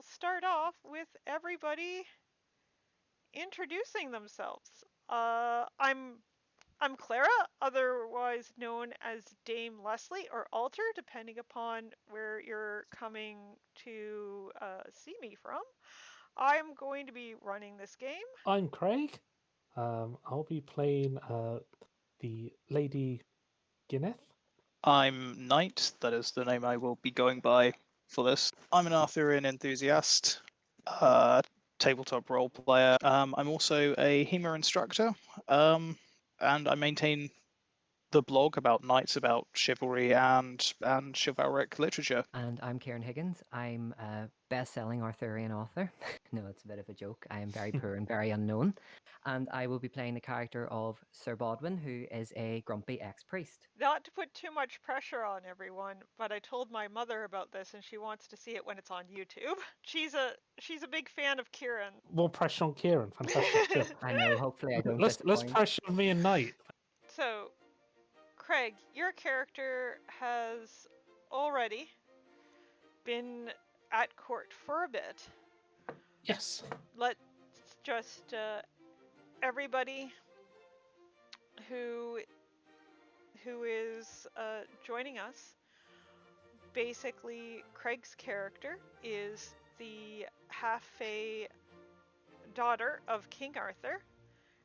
will start off with everybody introducing themselves. I'm Clara, otherwise known as Dame Leslie or Alter, depending upon where you're coming to see me from. I'm going to be running this game. I'm Craig. I'll be playing the Lady Gyneth. I'm Knight, that is the name I will be going by for this. I'm an Arthurian enthusiast, tabletop role player. I'm also a HEMA instructor, and I maintain the blog about knights, about chivalry and chivalric literature. And I'm Kieran Higgins. I'm a best-selling Arthurian author. No, it's a bit of a joke. I am very poor and very unknown. And I will be playing the character of Sir Bodwin, who is a grumpy ex-priest. Not to put too much pressure on everyone, but I told my mother about this and she wants to see it when it's on YouTube. She's a big fan of Kieran. More pressure on Kieran. Fantastic. Good. I know, hopefully I don't Let's disappoint. pressure me and Knight. So, Craig, your character has already been at court for a bit. Yes. Let's just everybody who is joining us. Basically, Craig's character is the half-fae daughter of King Arthur,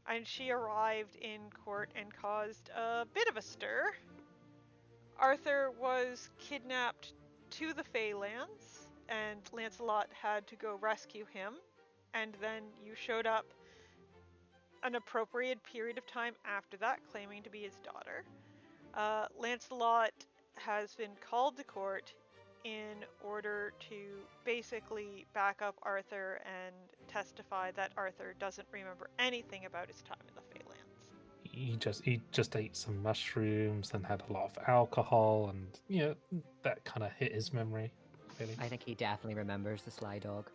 and she arrived in court and caused a bit of a stir. Arthur was kidnapped to the Feylands, and Lancelot had to go rescue him, and then you showed up an appropriate period of time after that, claiming to be his daughter. Lancelot has been called to court in order to basically back up Arthur and testify that Arthur doesn't remember anything about his time in the Feylands. He just ate some mushrooms and had a lot of alcohol, and that kind of hit his memory. Really. I think he definitely remembers the sly dog.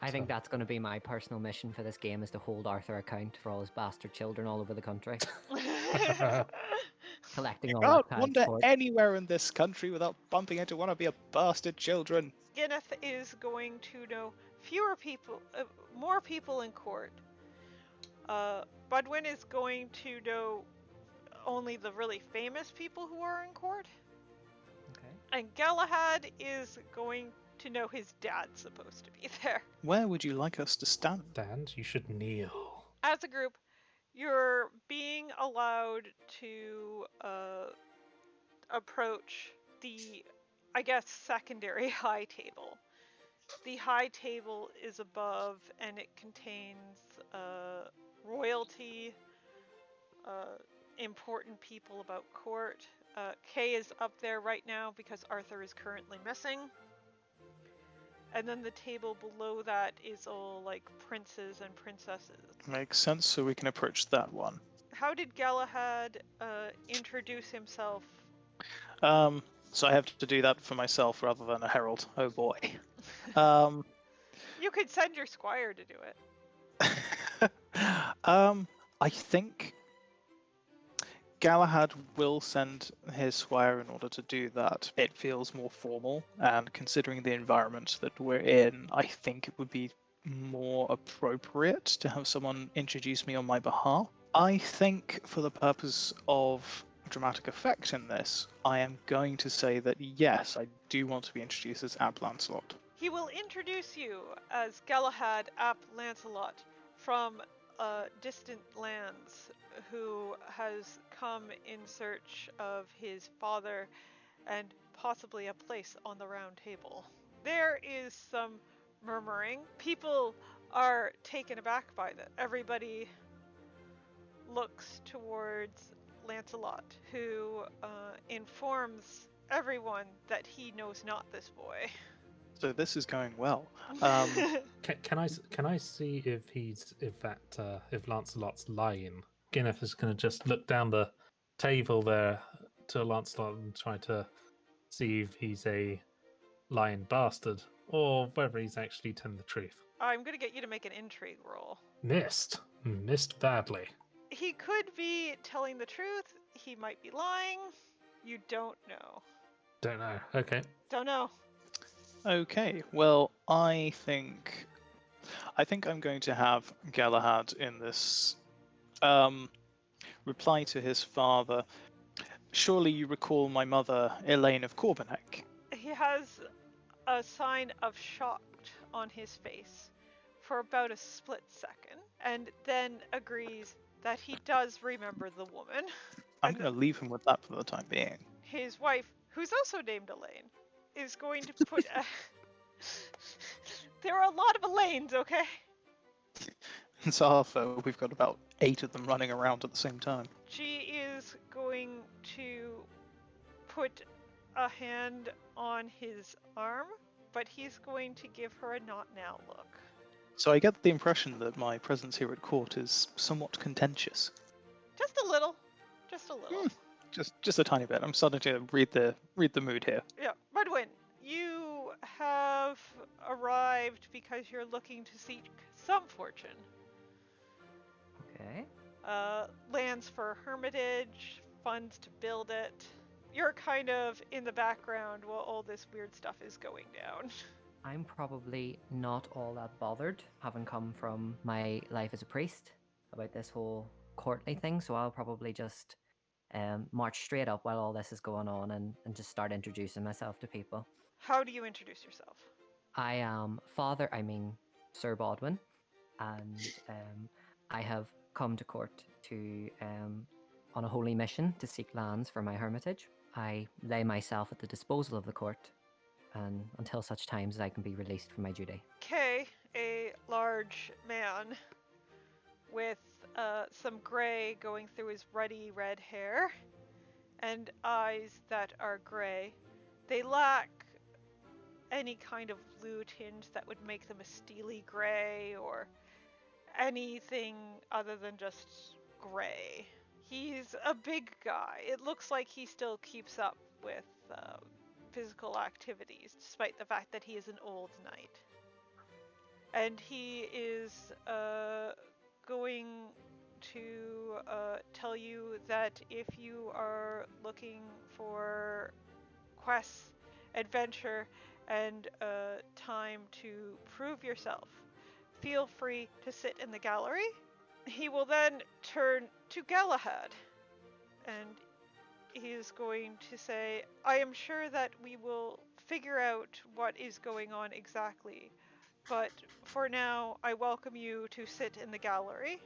I think that's going to be my personal mission for this game, is to hold Arthur account for all his bastard children all over the country. Collecting all Can't that wander court. anywhere in this country without bumping into one of your bastard children. Gyneth is going to know more people in court. Bodwin is going to know only the really famous people who are in court. Okay. And Galahad is going to know his dad's supposed to be there. Where would you like us to stand? Stand, you should kneel. As a group, you're being allowed to approach the, I guess, secondary high table. The high table is above, and it contains royalty, important people about court. Kay is up there right now because Arthur is currently missing. And then the table below that is all like princes and princesses. Makes sense, so we can approach that one. How did Galahad introduce himself? So I have to do that for myself rather than a herald. Oh boy. You could send your squire to do it. I think Galahad will send his squire in order to do that. It feels more formal, and considering the environment that we're in, I think it would be more appropriate to have someone introduce me on my behalf. I think for the purpose of dramatic effect in this, I am going to say that yes, I do want to be introduced as Ab Lancelot. He will introduce you as Galahad ap Lancelot from distant lands, who has come in search of his father and possibly a place on the round table. There is some murmuring. People are taken aback by that. Everybody looks towards Lancelot, who informs everyone that he knows not this boy. So this is going well. Can I see if Lancelot's lying? Gyneth is going to just look down the table there to Lancelot and try to see if he's a lying bastard or whether he's actually telling the truth. I'm going to get you to make an intrigue roll. Missed badly. He could be telling the truth. He might be lying. You don't know. Don't know. Okay. Don't know. Okay, well, I think I'm going to have Galahad in this reply to his father. Surely you recall my mother, Elaine of Corbinac? He has a sign of shocked on his face for about a split second, and then agrees that he does remember the woman. I'm And going to leave him with that for the time being. his wife, who's also named Elaine, is going to put a... There are a lot of Elaines, okay? In Arthur, we've got about 8 of them running around at the same time. She is going to put a hand on his arm, but he's going to give her a not now look. So I get the impression that my presence here at court is somewhat contentious. Just a little. Just a little. Just a tiny bit. I'm starting to read the mood here. Yeah. Redwin, you have arrived because you're looking to seek some fortune. Okay. Lands for hermitage, funds to build it. You're kind of in the background while all this weird stuff is going down. I'm probably not all that bothered, having come from my life as a priest, about this whole courtly thing, so I'll probably just march straight up while all this is going on and just start introducing myself to people. How do you introduce yourself? I am Sir Bodwin, and I have come to court to on a holy mission to seek lands for my hermitage. I lay myself at the disposal of the court, and until such times as I can be released from my duty. Kay, a large man with some gray going through his ruddy red hair and eyes that are gray. They lack any kind of blue tinge that would make them a steely gray or anything other than just gray. He's a big guy. It looks like he still keeps up with physical activities, despite the fact that he is an old knight. And he is going to tell you that if you are looking for quests, adventure, and time to prove yourself, feel free to sit in the gallery. He will then turn to Galahad, and he is going to say, I am sure that we will figure out what is going on exactly, but for now, I welcome you to sit in the gallery.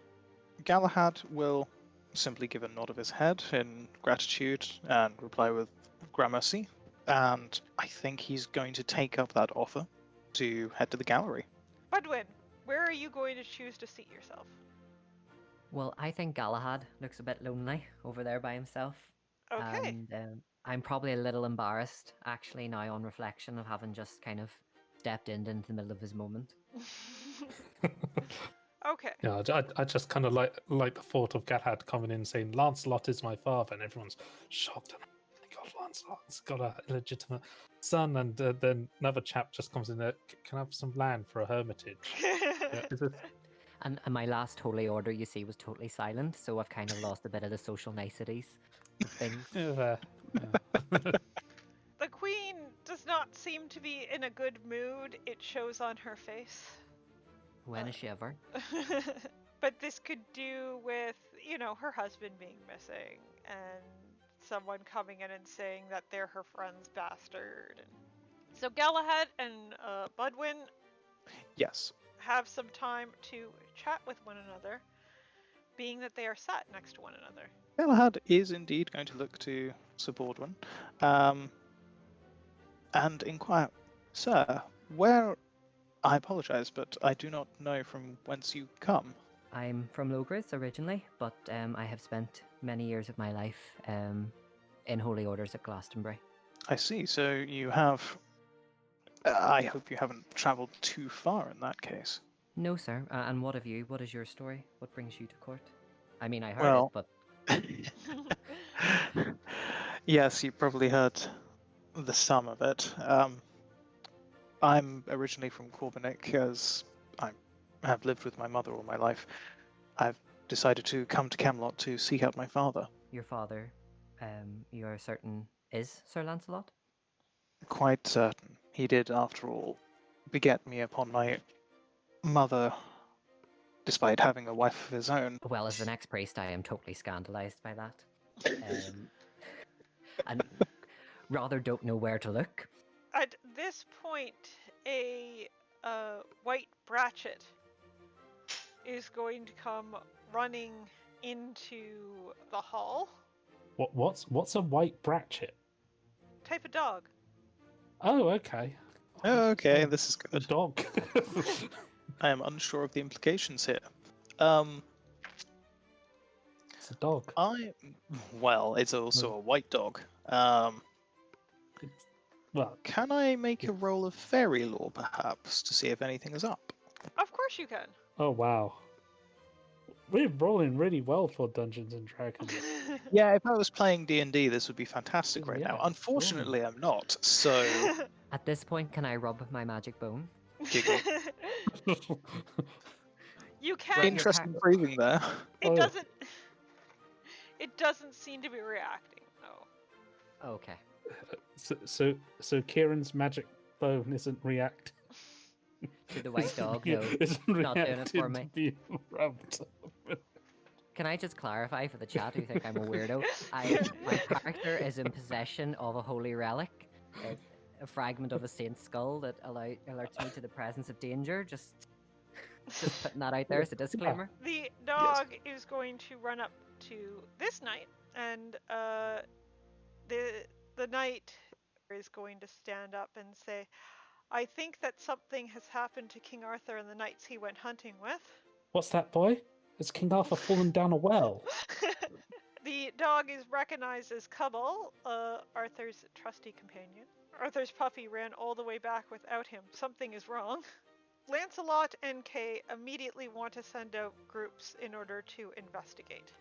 Galahad will simply give a nod of his head in gratitude and reply with gramercy, and I think he's going to take up that offer to head to the gallery. Budwin, where are you going to choose to seat yourself? Well, I think Galahad looks a bit lonely over there by himself. Okay. And I'm probably a little embarrassed, actually, now on reflection, of having just kind of stepped into the middle of his moment. Okay. Yeah, I just kind of like the thought of Galahad coming in saying Lancelot is my father, and everyone's shocked. And oh my God, Lancelot's got a illegitimate son, and then another chap just comes in there. Can I have some land for a hermitage? Is it? And my last holy order, you see, was totally silent, so I've kind of lost a bit of the social niceties of things. Yeah. The queen does not seem to be in a good mood. It shows on her face. When is she ever? But this could do with, her husband being missing and someone coming in and saying that they're her friend's bastard. So Galahad and Budwin Yes. have some time to chat with one another, being that they are sat next to one another. Galahad is indeed going to look to Sir Baldwin and inquire, Sir, where... I apologise, but I do not know from whence you come. I'm from Logres originally, but I have spent many years of my life in holy orders at Glastonbury. I see, so you have... I hope you haven't travelled too far in that case. No, sir. And what of you? What is your story? What brings you to court? I mean, I heard it, but... Yes, you probably heard the sum of it. I'm originally from Corbinac, as I have lived with my mother all my life. I've decided to come to Camelot to seek out my father. Your father, you are certain, is Sir Lancelot? Quite certain. He did, after all, beget me upon my mother, despite having a wife of his own. Well, as an ex-priest, I am totally scandalized by that. And rather don't know where to look. At this point, a white brachet is going to come running into the hall. What's a white brachet? Type of dog. Oh, okay. Oh, okay, A this is good. dog. I am unsure of the implications here. It's a dog. Well, it's also a white dog. Well, Can I make a roll of fairy lore, perhaps, to see if anything is up? Of course you can. oh wow. We're rolling really well for Dungeons and Dragons. Yeah, if I was playing D&D, this would be fantastic right now. Yeah, Unfortunately, I'm not, so... At this point, can I rub my magic bone? Giggle. You can. Right. Interesting phrasing there. It Oh. doesn't. It doesn't seem to be reacting. No. Okay. So Kieran's magic bone isn't reacting. To the white dog, no. Isn't not doing it reacting for to me. being rubbed. Can I just clarify for the chat who think I'm a weirdo? My character is in possession of a holy relic, a fragment of a saint's skull that alerts me to the presence of danger. Just putting that out there as a disclaimer. The dog is going to run up to this knight, and the knight is going to stand up and say, "I think that something has happened to King Arthur and the knights he went hunting with." What's that, boy? Has King Arthur fallen down a well? The dog is recognized as Cubble, Arthur's trusty companion. Arthur's puppy ran all the way back without him. Something is wrong. Lancelot and Kay immediately want to send out groups in order to investigate.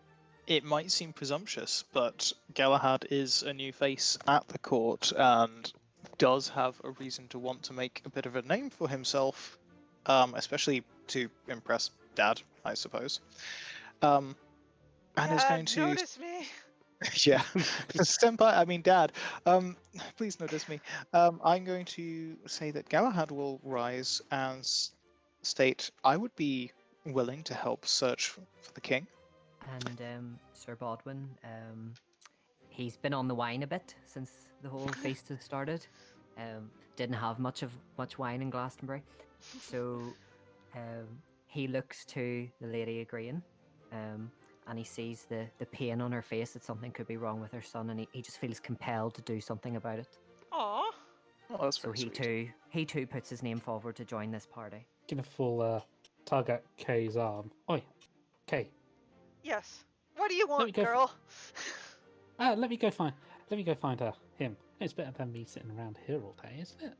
It might seem presumptuous, but Galahad is a new face at the court and does have a reason to want to make a bit of a name for himself, especially to impress Dad, I suppose. And is going to... notice me. Yeah, Senpai, I mean Dad, please notice me. I'm going to say that Galahad will rise and state, I would be willing to help search for the king. And Sir Bodwin, he's been on the wine a bit since the whole feast has started. Didn't have much wine in Glastonbury, so he looks to the lady agreeing, and he sees the pain on her face that something could be wrong with her son, and he just feels compelled to do something about it. Aww. Oh, that's So very sweet. he too puts his name forward to join this party. Give a full tug at Kay's arm. Oi, Kay. Yes. What do you me want, go girl? Let me go find him. It's better than me sitting around here all day, isn't it?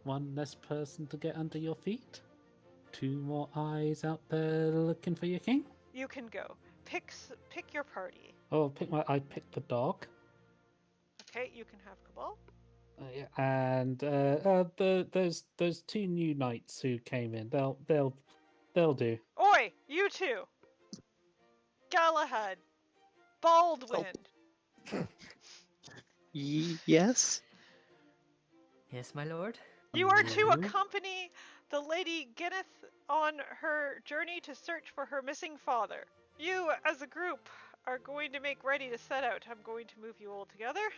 One less person to get under your feet. 2 more eyes out there looking for your king. You can go. Pick your party. Oh, I picked the dog. Okay, you can have Cabal. Yeah, and those 2 new knights who came in, they'll do. Oi, you two. Galahad. Baldwin. Yes? Yes, my lord. You are to Mhm. accompany the Lady Gyneth on her journey to search for her missing father. You, as a group, are going to make ready to set out. I'm going to move you all together.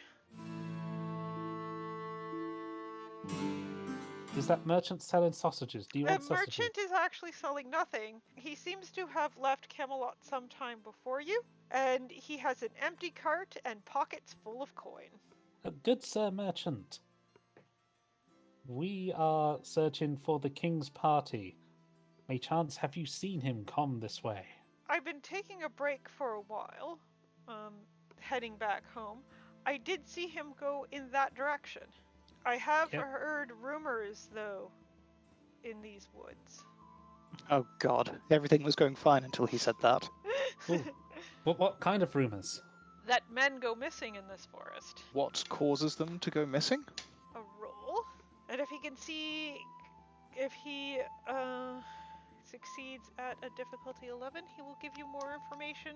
Is that merchant selling sausages? Do you The want sausages? merchant is actually selling nothing. He seems to have left Camelot some time before you, and he has an empty cart and pockets full of coin. Good sir merchant. We are searching for the king's party. May chance have you seen him come this way? I've been taking a break for a while, heading back home. I did see him go in that direction. I have Yep. heard rumors, though, in these woods. Oh god, everything was going fine until he said that. Ooh. What kind of rumours? That men go missing in this forest. What causes them to go missing? A roll, and if he can see, if he succeeds at a difficulty 11, he will give you more information.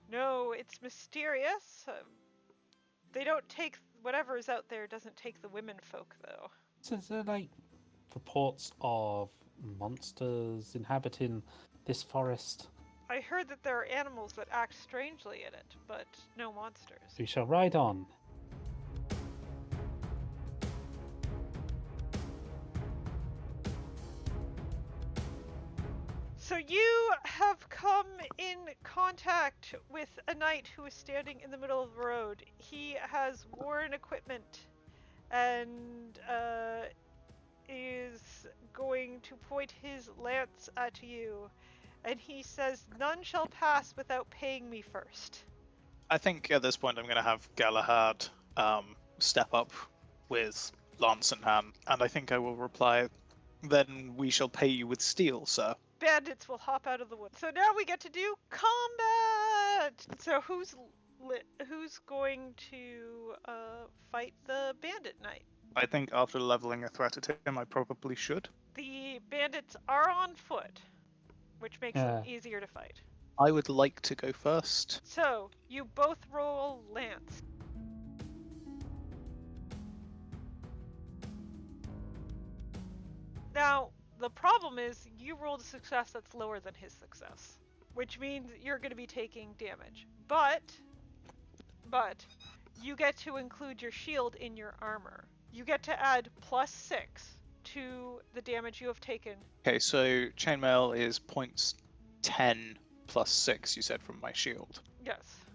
No, it's mysterious. They don't take whatever is out there. Doesn't take the women folk though. So is there like reports of monsters inhabiting this forest? I heard that there are animals that act strangely in it, but no monsters. We shall ride on. So you have come in contact with a knight who is standing in the middle of the road. He has worn equipment and is going to point his lance at you. And he says, "None shall pass without paying me first." I think at this point I'm going to have Galahad step up with lance in hand, and I think I will reply, "Then we shall pay you with steel, sir." Bandits will hop out of the wood. So now we get to do combat! So who's going to fight the bandit knight? I think after leveling a threat at him, I probably should. The bandits are on foot, which makes them easier to fight. I would like to go first. So, you both roll lance. Now, the problem is you rolled a success that's lower than his success, which means you're going to be taking damage. But you get to include your shield in your armor. You get to add +6 to the damage you have taken. Okay, so chainmail is points 10 plus 6, you said, from my shield. Yes.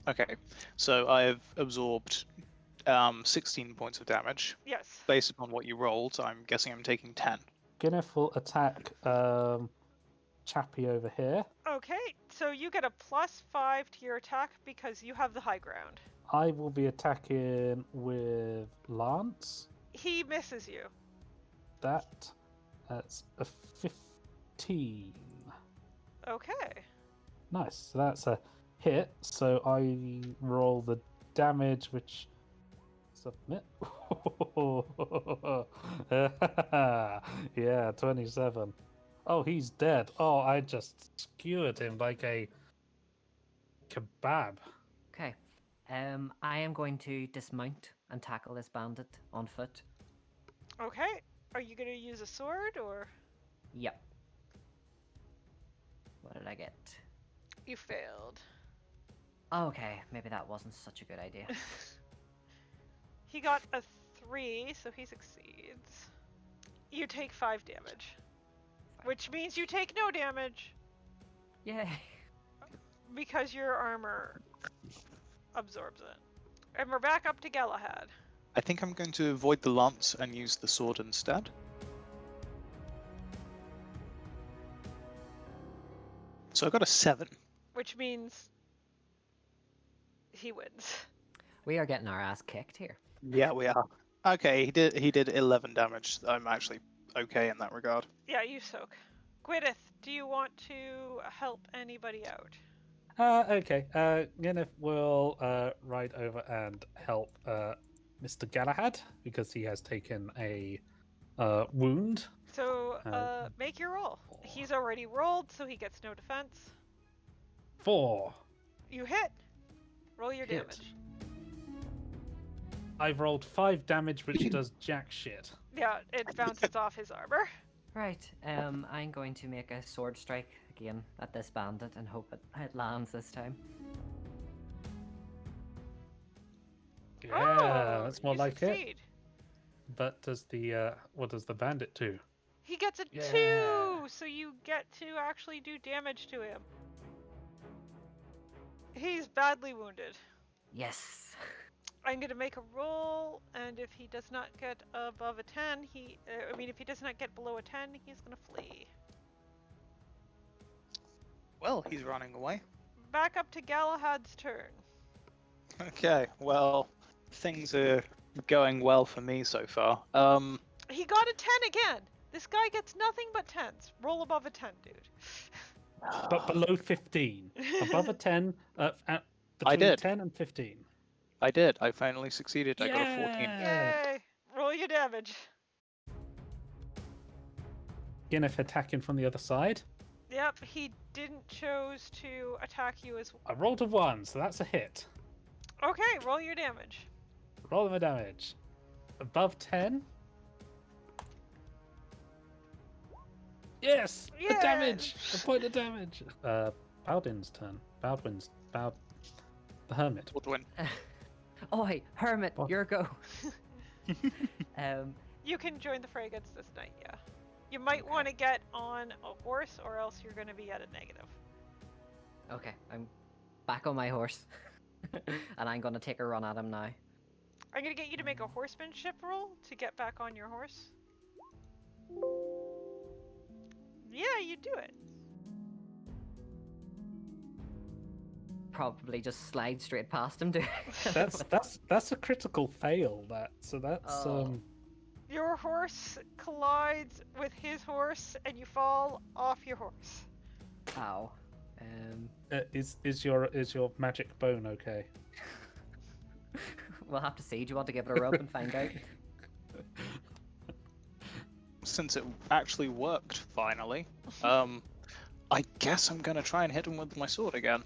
Okay, so I've absorbed 16 points of damage. Yes. Based upon what you rolled, I'm guessing I'm taking 10. Gyneth will attack Chappie over here. Okay, so you get a +5 to your attack because you have the high ground. I will be attacking with Lance. He misses you. That's a 15. Okay. Nice. So that's a hit. So I roll the damage, which submit. Yeah, 27. Oh, he's dead. Oh, I just skewered him like a kebab. Okay. I am going to dismount and tackle this bandit on foot. Okay. Are you going to use a sword or? Yep. What did I get? You failed. Okay, maybe that wasn't such a good idea. He got a 3, so he succeeds. You take 5 damage. Which means you take no damage. Yay. Because your armor absorbs it. And we're back up to Galahad. I think I'm going to avoid the lance and use the sword instead. So I got a 7. Which means he wins. We are getting our ass kicked here. Yeah, we are. Okay, he did 11 damage. I'm actually okay in that regard. Yeah, you soak. Gyneth, do you want to help anybody out? Okay. Gyneth will ride over and help Mr. Galahad because he has taken a wound. So, make your roll. He's already rolled, so he gets no defense. 4. You hit. Roll your Hit. damage. I've rolled 5 damage, which does jack shit. Yeah, it bounces off his armor. Right, I'm going to make a sword strike again at this bandit and hope it lands this time. Yeah, that's more you like it. succeed. But does the what does the bandit do? He gets a Yeah. 2, so you get to actually do damage to him. He's badly wounded. Yes. I'm gonna make a roll, and if he does not get above a 10, if he does not get below a 10, he's gonna flee. Well, he's running away. Back up to Galahad's turn. Okay, well, things are going well for me so far. He got a 10 again! This guy gets nothing but 10s. Roll above a 10, dude. But below 15. Above a 10, between I did. 10 and 15. I did. I finally succeeded. I got a 14. Yeah. Yay! Roll your damage. Gyneth attacking from the other side. Yep, he didn't choose to attack you as well. I rolled a 1, so that's a hit. Okay, roll your damage. Roll my damage. Above 10, Yes! The Yeah. damage! A point of damage! Baldwin's turn. The hermit. Woodwin. Oi, hermit, What? your go. You can join the fray against this knight, yeah. You might want to get on a horse, or else you're going to be at a negative. Okay, I'm back on my horse. And I'm gonna take a run at him now. I'm going to get you to make a horsemanship roll to get back on your horse. Yeah, you do it. Probably just slide straight past him, do That's a critical fail. That's Oh. Your horse collides with his horse, and you fall off your horse. Ow. Is your magic bone okay? We'll have to see. Do you want to give it a rub and find out? Since it actually worked, finally, I guess I'm gonna try and hit him with my sword again.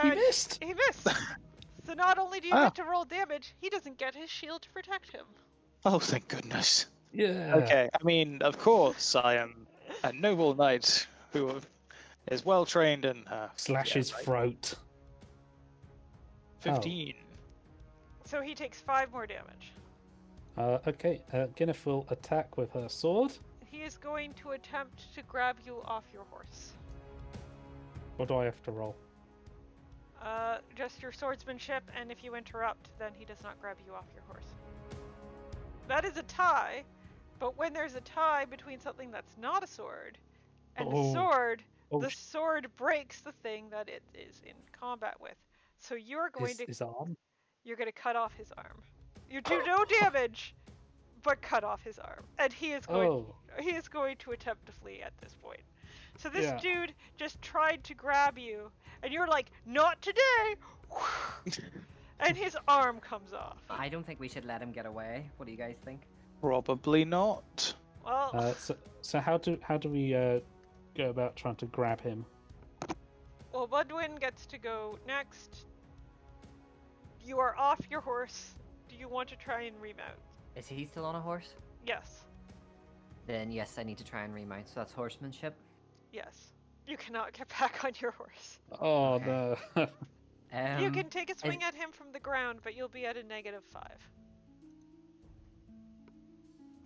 He missed! He missed! So not only do you get to roll damage, he doesn't get his shield to protect him. Oh, thank goodness. Yeah. Okay, I mean, of course, I am a noble knight who is well trained in Slash yeah, his right. throat. 15. So he takes 5 more damage. Okay, Gyneth will attack with her sword. He is going to attempt to grab you off your horse. What do I have to roll? Just your swordsmanship, and if you interrupt, then he does not grab you off your horse. That is a tie, but when there's a tie between something that's not a sword and a sword, the sword breaks the thing that it is in combat with. So you're going His arm? You're going to cut off his arm. You do no damage, but cut off his arm, and he is going to attempt to flee at this point. So this dude just tried to grab you, and you're like, not today! And his arm comes off. I don't think we should let him get away. What do you guys think? Probably not. Well, So how do we go about trying to grab him? well, Budwin gets to go next. You are off your horse. Do you want to try and remount? Is he still on a horse? Yes. Then yes, I need to try and remount. So that's horsemanship. Yes. You cannot get back on your horse. Oh Okay. no. You can take a swing at him from the ground, but you'll be at a -5.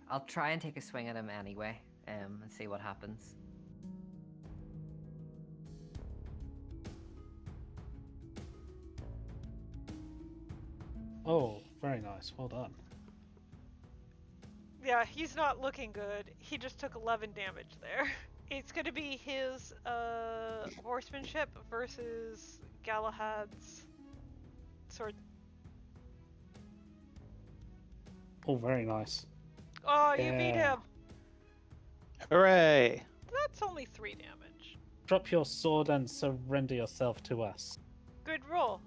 I'll try and take a swing at him anyway, and see what happens. Oh, very nice. Well done. Yeah, he's not looking good. He just took 11 damage there. It's going to be his horsemanship versus Galahad's sword. Oh, very nice. Oh, you beat him! Hooray! That's only 3 damage. Drop your sword and surrender yourself to us. Good roll.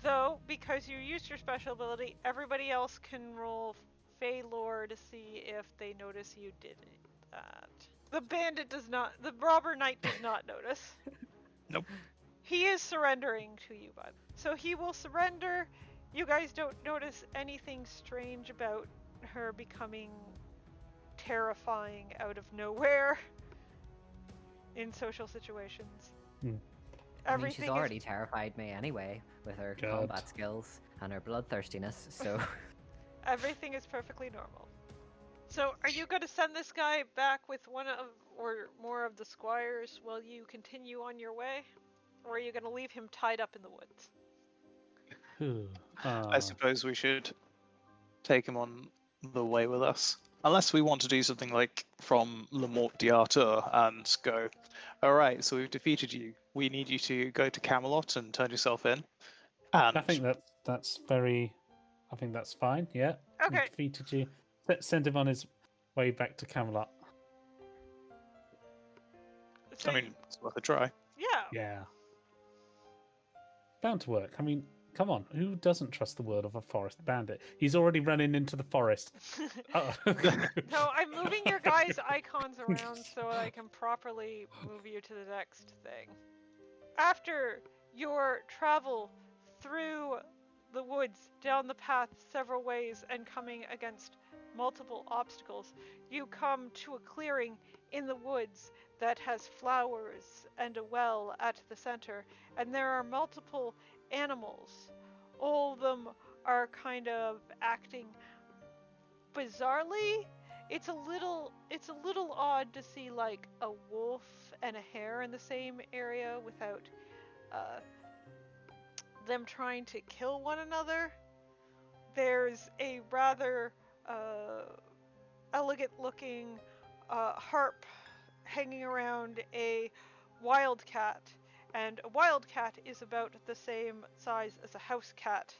Though, because you used your special ability, everybody else can roll Fey Lore to see if they notice you did that. The bandit does not. The robber knight does not notice. Nope. He is surrendering to you, bud. So he will surrender. You guys don't notice anything strange about her becoming terrifying out of nowhere in social situations. I mean, she's already terrified me anyway with her God. combat skills and her bloodthirstiness, so... Everything is perfectly normal. So, are you going to send this guy back with one of or more of the squires while you continue on your way? Or are you going to leave him tied up in the woods? I suppose we should take him on the way with us. Unless we want to do something like from Le Mort d'Arthur and go, alright, so we've defeated you. We need you to go to Camelot and turn yourself in. And I think that's fine. Yeah. We Okay. defeated you. Send him on his way back to Camelot. So, I mean, it's worth a try. yeah. Yeah. Bound to work. I mean, come on. Who doesn't trust the word of a forest bandit? He's already running into the forest. Oh. No, I'm moving your guys' icons around so I can properly move you to the next thing. After your travel through the woods woods, down the path several ways, and coming against multiple obstacles, you come to a clearing in the woods that has flowers and a well at the center, and there are multiple animals. All of them are kind of acting bizarrely. It's a little odd to see like a wolf and a hare in the same area without them trying to kill one another. There's a rather elegant looking harp hanging around a wildcat, and a wildcat is about the same size as a house cat.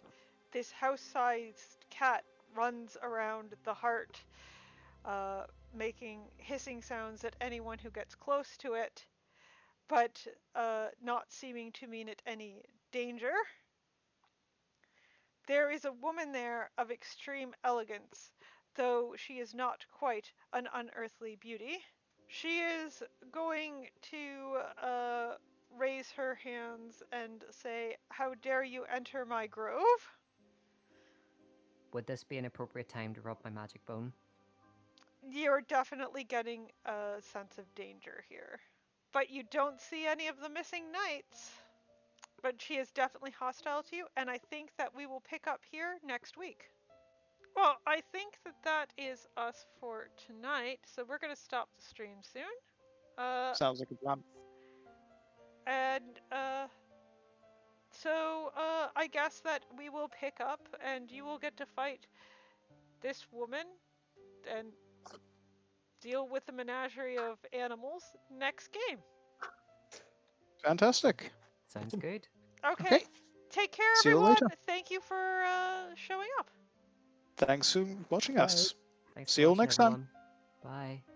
This house-sized cat runs around the heart, making hissing sounds at anyone who gets close to it, but not seeming to mean it any danger. There is a woman there of extreme elegance, though she is not quite an unearthly beauty. She is going to raise her hands and say, "How dare you enter my grove?" Would this be an appropriate time to rub my magic bone? You're definitely getting a sense of danger here. But you don't see any of the missing knights. But she is definitely hostile to you, and I think that we will pick up here next week. Well, I think that is us for tonight, so we're going to stop the stream soon. Sounds like a plan. And so I guess that we will pick up, and you will get to fight this woman and deal with the menagerie of animals next game. Fantastic. Sounds good. Okay. Take care, See you everyone. later. Thank you for showing up. Thanks for watching us. Thanks See for you all watching, next time. everyone. Bye.